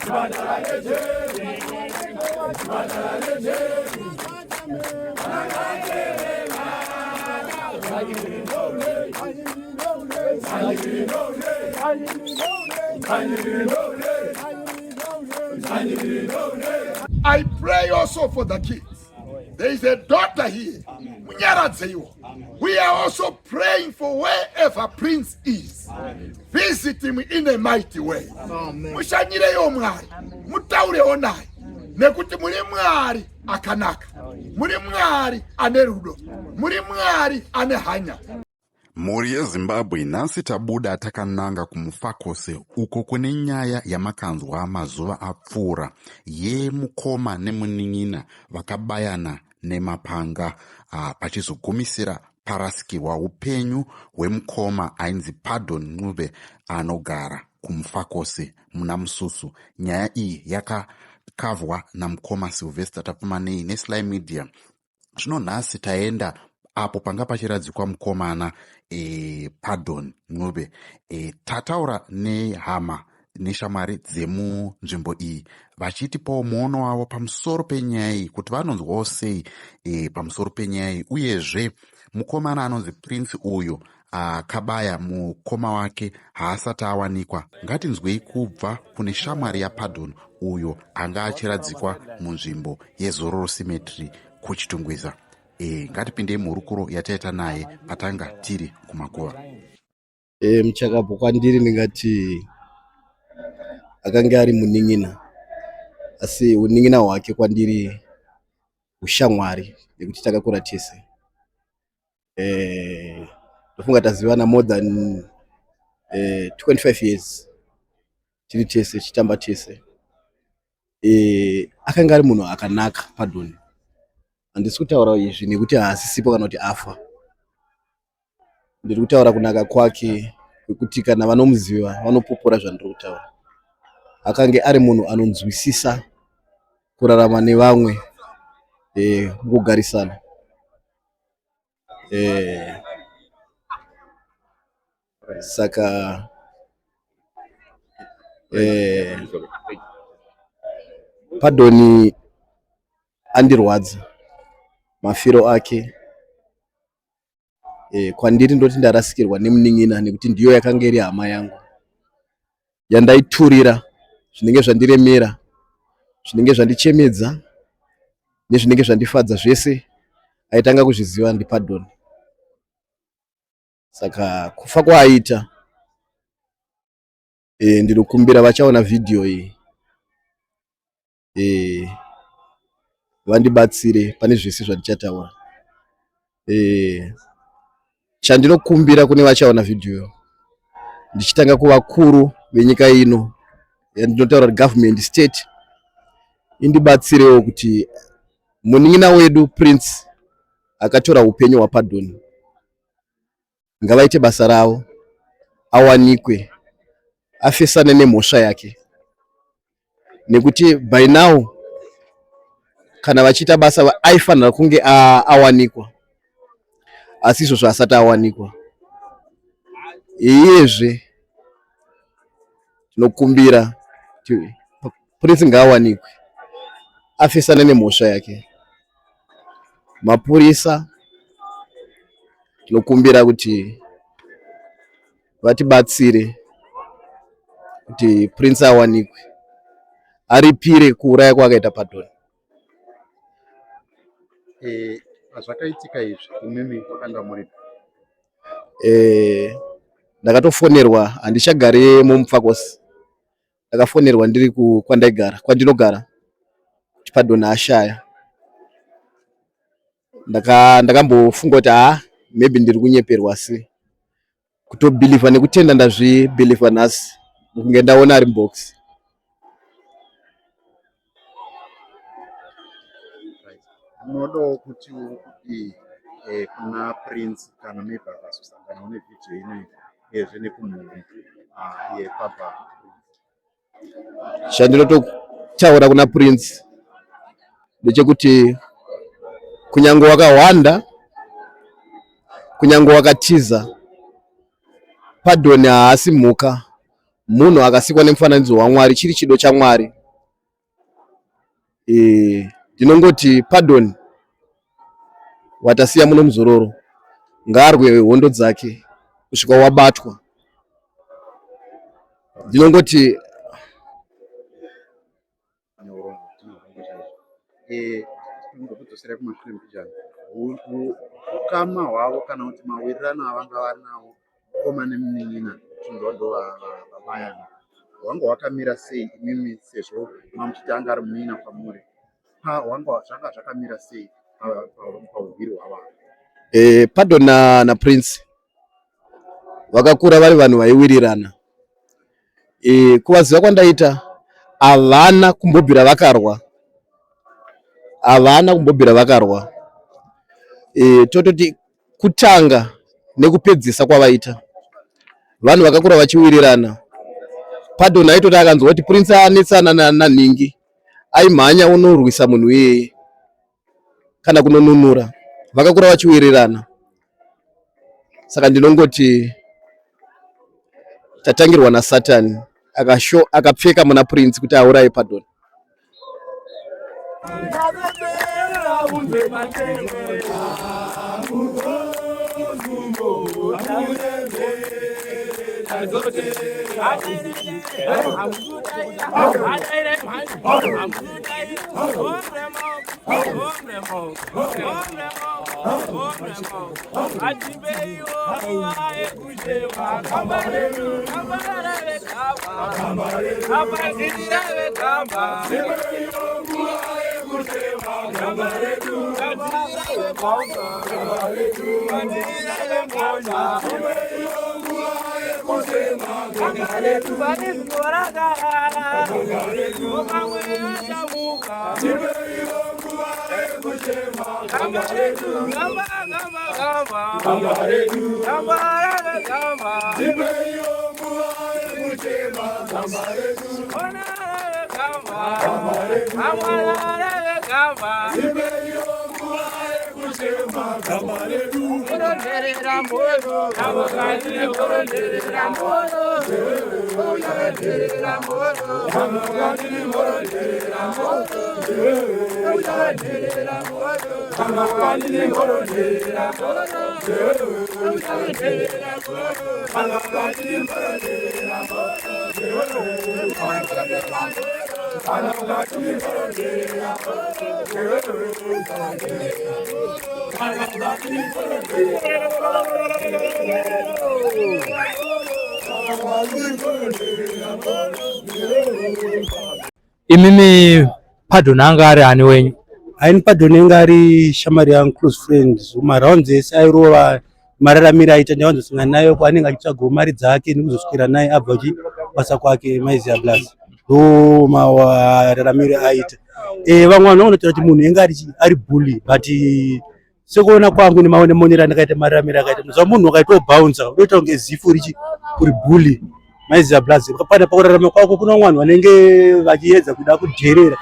I pray also for the kids. There is a daughter here. We are also praying for wherever Prince is. Visit him in a mighty way. Mushanyireyo mwari, mutaurewo naye. Nekuti muri mwari akanaka. Muri mwari ane rudo. Muri mwari ane hanya. Mhuri yeZimbabwe nhasi tabuda takananga kumufakose uko kune nyaya yamakanzwa mazuva apfuura yemukoma nemunin'ina vakabayana nemapanga pachizogumisira parasikirwa upenyu hwemukoma ainzi Pardon Ncube anogara kumufakose muna Mususu. Nyaya iyi yakakavwa namukoma Sylvester Tapumanei neSly Media. Zvino nhasi taenda apo panga pachiradzikwa mukomana Pardon Ncube. Tataura nehama neshamwari dzemunzvimbo iyi vachitipawo muono wavo pamusoro penyaya iyi kuti vanonzwawo sei pamusoro penyaya iyi, uyezve mukomana anonzi Prince uyu akabaya mukoma wake haasati awanikwa. Ngatinzwei kubva kune shamwari yaPardon uyo anga achiradzikwa munzvimbo yeZororo Cemetery kuchitungwiza. Ngatipindei muhurukuro yataita naye patanga tiri kumakuva. Muchakabva kwandiri ndingati akanga ari munin'ina, asi unin'ina hwake kwandiri ushamwari nekuti takakura tese. Ndofunga tazivana more than 25 years tiri tese chitamba tese. Akanga ari munhu akanaka Pardon. Handisi kutaura izvi nekuti haasisipo kana kuti afa. Ndiri kutaura kunaka kwake kwekuti kana vanomuziva vanopupura zvandiri kutaura. Akange ari munhu anonzwisisa kurarama nevamwe mukugarisana. Saka Pardon andirwadza mafiro ake. Kwandiri ndoti ndarasikirwa nemunin'ina nekuti ndiyo yakanga iri hama yangu yandaiturira zvinenge zvandiremera, zvinenge zvandichemedza nezvinenge zvandifadza, zvese aitanga kuzviziva ndiPardon. Saka kufa kwaaita ndinokumbira vachaona vhidhiyo iyi vandibatsire pane zvese zvandichataura. Chandinokumbira kune vachaona vhidhiyo ndichitanga kuvakuru venyika ino yandinotaura government state indibatsirewo kuti munin'ina wedu Prince akatora upenyu hwaPardon ngavaite basa ravo, awanikwe, afesane nemhosva yake, nekuti by now kana vachiita basa aifanira kunge awanikwa, asi izvozvo asati awanikwa. Iyezve tinokumbira kuti Prince ngaawanikwe, afesane nemhosva yake. Mapurisa tinokumbira kuti vatibatsire kuti Prince awanikwe, aripire kuuraya kwakaita Pardon. Zvakaitika izvi imimi kwakanga muri? Ndakatofonerwa, handichagare mumufakose. Ndakafonerwa ndiri kwandinogara kuti Pardon ashaya. Ndakambofunga kuti maybe ndiri kunyeperwa, asi kutobhilivha nekutenda ndazvibhilivha nhasi mukunge ndaona ari mubox. Munodawo kuti kuna Prince kana maybe akazosangana nevhidhiyo inoyi uyezve nekumhuri yePapa. Chandinototaura kuna Prince ndechekuti kunyange wakahwanda, kunyange wakatiza, Pardon haasi mhuka, munhu akasikwa nemufananidzo waMwari, chiri chido chaMwari. ndinongoti Pardon watasiya muno muzororo ngaarwe hondo dzake kusvika wabatwa. Ndinongoti kudzosera kumashure mbijana ukama hwavo kana kuti mawirirano avanga vari nawo koma nemunin'ina chindondo vabayana hwanga hwakamira sei imimi sezvo mamuchiti anga ari munin'ina kwamuri zvanga zvakamira sei pauvhiri hwavanhu? Pardon naPrince vakakura vari vanhu vaiwirirana. Kuvaziva kwandaita havana kumbobvira vakarwa. Tototi kutanga nekupedzisa kwavaita vanhu vakakura vachiwirirana. Pardon aitoti akanzwa kuti Prince anetsana naNhingi aimhanya unorwisa munhu iyeye kana kunonunura. Vakakura vachiwirirana. Saka ndinongoti tatangirwa naSatani akapfeka muna Prince kuti auraye Pardon. Imimi Pardon anga ari ani wenyu? Aini Pardon anga ari shamari yangu, close friends. Maraundi ese airova mararamiro aita ndawanzosangana nayo kwaanenge achitsvagawo mari dzake nekuzoswera naye abva achibasa kwake Maizia Blast. Ndo mararamiro aita. Vamwe vanhu vanotaura kuti munhu enge ari bully, but sekuona kwangu nemaonemonero andakaita mararamiro akaita muzva munhu wakaitobouncer unoita kunge zifu uri bully Maizia Blast. Pana pakurarama kwako kuna vanhu vanenge vachiedza kuda kudherera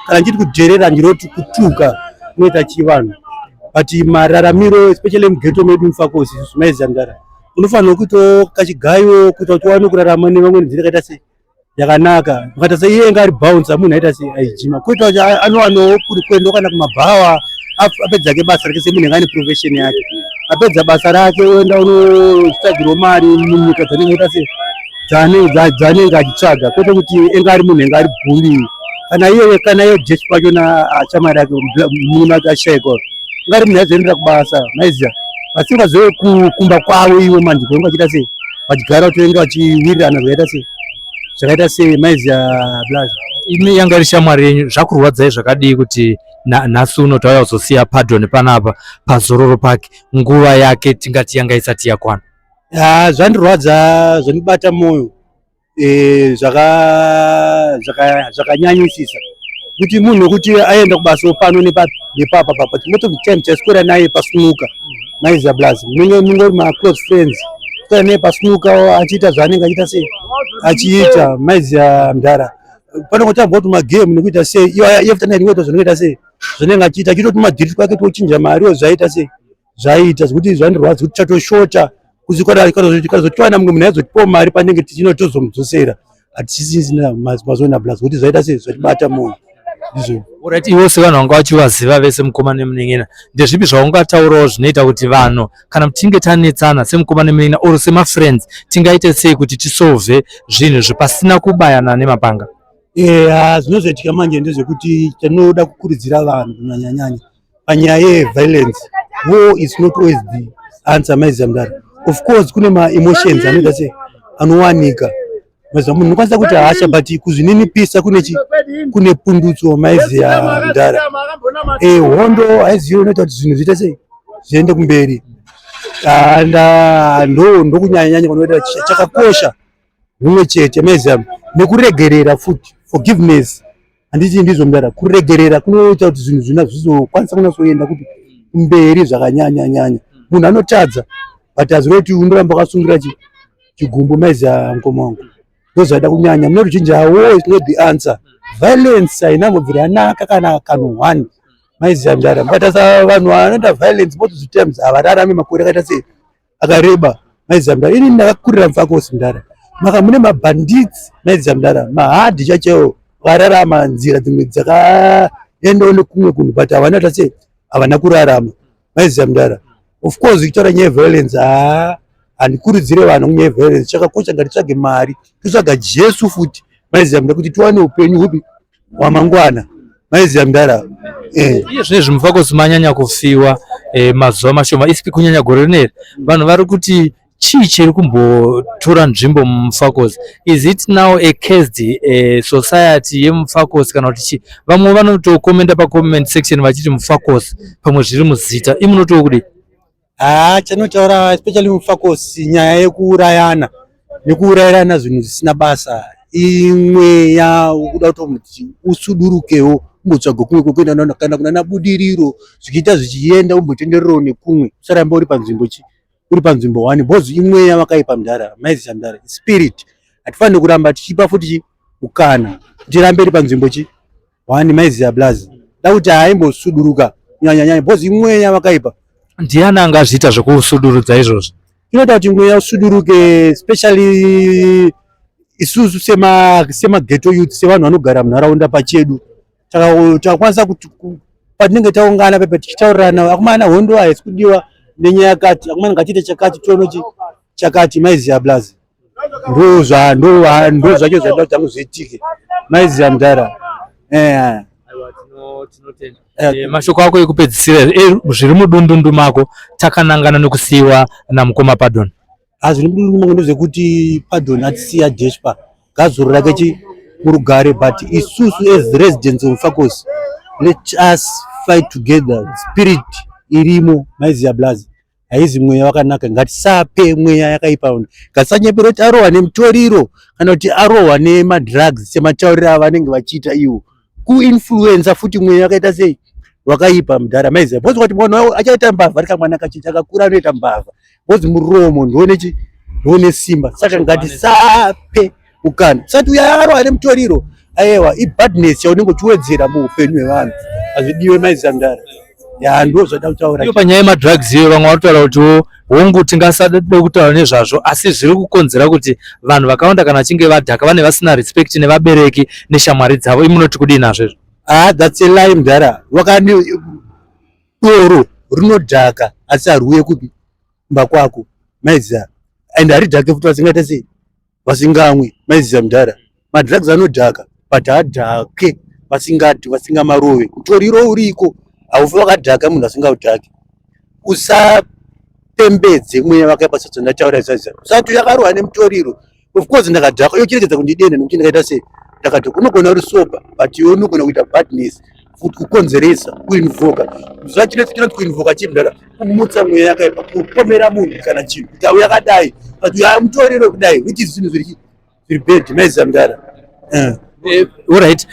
kana nditi kudherera ndinoti kutuka unoita chivanhu, but mararamiro especially mugeto medu mufakosi Maizia Ndara unofanira kuitawo kachigayo kuita kuti uwane kurarama nevamwe nzira yakaita sei yakanaka. Ukaita sei iye ari bouncer munhu aita sei aijima kuita kuti anowanawo kuenda kana kumabhawa apedza ke basa rake semunhu ane profession yake, apedza basa rake oenda unotsvagirwa mari munyika dzanenge aita sei dzanenge achitsvaga, kwete kuti enge ari munhu enge ari bully kana iye jeshi pachona achamari yake munhu ake ashayikwa ngari munhu aizoendera kubasa Maizia vasingazoe kumba kwavo ivo manjiko enge achiita sei vachigara kuti enge vachiwirirana zvakaita sei Maizia Blast. Imi yanga iri shamwari yenyu, zvakurwadzai zvakadii kuti nhasi uno tauya kuzosiya Pardon panapa pazororo pake nguva yake tingati yanga isati yakwana? Zvandirwadza, zvandibata mwoyo zvakanyanyisisa kuti munhu wekuti aenda kubasa pano nepapa most of the time taiswera naye pasunuka Maizia Blast, mungori maclose friends, swera naye pasunuka achiita zvaanenge achiita sei achiita Maizia Ndara. Pano kutambwa kuti magame nekuita sei iye after night ngoita zvinoita sei zvinenge achiita achitoti madhiriti kwake tochinja mari zvaita sei zvaita zvekuti zvandirwadza kuti chatoshota kuzotiwana mumwe munhu aizotipawo mari panenge tichinotozomudzosera hatisisina Maizia Blast kuti zvaita sei zvatibata munhu ndizvo. Alright, iwe sevanhu vanga vachivaziva vese mukoma nemunen'ena, ndezvipi zvaungataurawo zvinoita kuti vanhu kana tichinge tanetsana semukoma nemunen'ena or semafriends tingaite sei kuti tisolve zvinhu zvipasina kubayana nemapanga? Zvinozoitika manje ndezvekuti tinoda kukurudzira vanhu kunyanya panyaya yeviolence. War is not always the answer, Maizi Mdara. Of course kune ma-emotions anoita sei anowanika, maziva munhu unokwanisa kuti hasha, but kuzvininipisa kune pundutso, Maizi Mdara. Hondo haizivi unoita kuti zvinhu zviite sei zviende kumberi, ndokunyanya kunoita chakakosha humwe chete, Maizi Mdara, nekuregerera futi, forgiveness. Handiti ndizvo Mdara, kuregerera kunoita kuti zvinhu zvina zvizokwanisa kunatsoenda kuti kumberi zvakanyanya. Munhu anotadza but hazvirevi kuti unoramba wakasungira chigumbu, Maizi mukoma wangu. Ndozvaida kunyanya, munoti chinji war is not the answer. Violence hainambobvira yanaka kana kanhu one, Maizi Mdara. Mukatasa vanhu vanoita violence most of the times havararami makore akaita sei akareba, Maizi Mdara. Ini ndakakurira muFakosi Mdara, maka mune mabandits, Maizi Mdara, mahadhi chachewo vararama nzira dzimwe dzakaendawo nekumwe kunhu but havana kuita sei havana kurarama, Maizi Mdara. Of course ichitaura nyaya yeviolence, handikurudzire vanhu kunyaya yeviolence. Chakakosha ngatitsvage mari, totsvaga Jesu futi, Maizi Mdara, kuti tiwane upenyu hupi hwamangwana, Maizi Mdara. Iye zvinezvi muFakosi manyanya kufiwa mazuva mashoma, isi kunyanya gore rineri vanhu vari kuti chii chiri kumbotora nzvimbo muFakosi? Is it now a caged society yemuFakosi kana kuti chii? Vamwe vanotokomenda pacomment section vachiti muFakosi pamwe zviri muzita, imunotiwo kudi? Chanotaura especially muFakosi nyaya yekuurayana nekuurayirana zvinhu zvisina basa, imwe yakuda kuti usudurukewo umbotsvaga kumwe kwekuenda kana kuna budiriro, zvichiita zvichienda umbotenderero nekumwe, usaramba uri panzvimbo one, because imwe yavakaipa Mdara, Maizi Mdara, spirit. Hatifaniri kuramba tichipa futi ukana tirambe iri panzvimbo one, Maizi Blazi. Da kuti haimbosuduruka nyanya because imwe yavakaipa. Ndiani angazviita zvekusudurudza izvozvo? Inoita kuti imwe yasuduruke, especially isusu sema-ghetto youth, sevanhu vanogara munharaunda pachedu. Takakwanisa kuti patinenge taungana pepe tichitaurirana, akumana hondo haisi kudiwa nenyaya yakati, akumana ngatiite chakati tiono chakati, Maizi Blazi. Ndo zvacho zvada kuti zviitike, Maizi Mdara. Mashoko ako ekupedzisira zviri mudundundu mako takanangana nekusiyiwa namukoma Pardon. Zviri mudundundu mako ndezvekuti Pardon atisiya Despa gazuro rake murugare, but isusu as the residents of Fakosi, let us fight together. Spirit irimo, Maizi Blazi. Haizi mweya wakanaka, ngatisape mweya yakaipa, ngatisanyepera kuti arohwa nemutoriro kana kuti arohwa nemadrugs sematauriro avanenge vachiita iwo, kuinfluenza futi mweya wakaita sei wakaipa Mdara, Maizi. Bozi kuti mwana achaita mbavha ari kamwana kachakakura anoita mbavha, bozi muromo ndone simba, saka ngatisape ukana. Sati uyarohwa nemutoriro aiwa ibadness yaunenge uchiwedzera muupenyu hwevanhu, hazvidiwe, Maizi Mdara. Ndo zvada kutaura. Iyo panyaya yemadrugs iyo vamwe vatotaura kuti hongu tingasada kutaura nezvazvo, asi zviri kukonzera kuti vanhu vakawanda kana vachinge vadhaka vane vasina respect nevabereki neshamwari dzavo. Imunoti kudii nazvo? That's a lie Mdara. Doro rinodhaka asi haruye kumba kwako, Maizi. And haridhake futi vasingaita sei vasingamwi, Maizi Mdara. Madrugs anodhaka but hadhake vasingati vasingamarove. Mutoriro uriko haufi wakadhaka munhu asingaudhaki. Usapembedze mweya wakaipa sezvandataura izvozvo. Usati yakarohwa nemutoriro. Of course ndakadhaka iyo chiregedza kundidenda nekuti ndakaita sei ndakadhaka. Unogona uri sober but iwe unogona kuita badness futi kukonzeresa kuinvoka. Zvachinoti kuinvoka chii Mdara? Kumutsa mweya yakaipa, kupomera munhu kana chinhu kuti auya akadai but mutoriro kudai, which is zvinhu zviri bad, Maizi Mdara. Alright,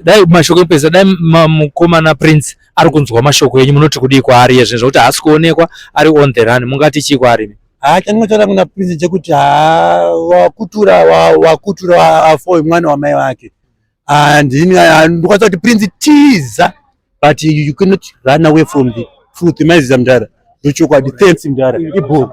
dai mashoko epesa, dai mukomana Prince ari kunzwa mashoko enyu, munoti kudii kwaari yezve zvokuti haasi kuonekwa ari on the run, mungati chii kwaari? Chandinotaura kuna Prince chekuti wakutura afowe mwana wamai wake, and ndikwanisa kuti Prince tiza, but you cannot run away from the truth, Maizi Mdara. Ndochokwadi. Thanks Mdara. Ibo.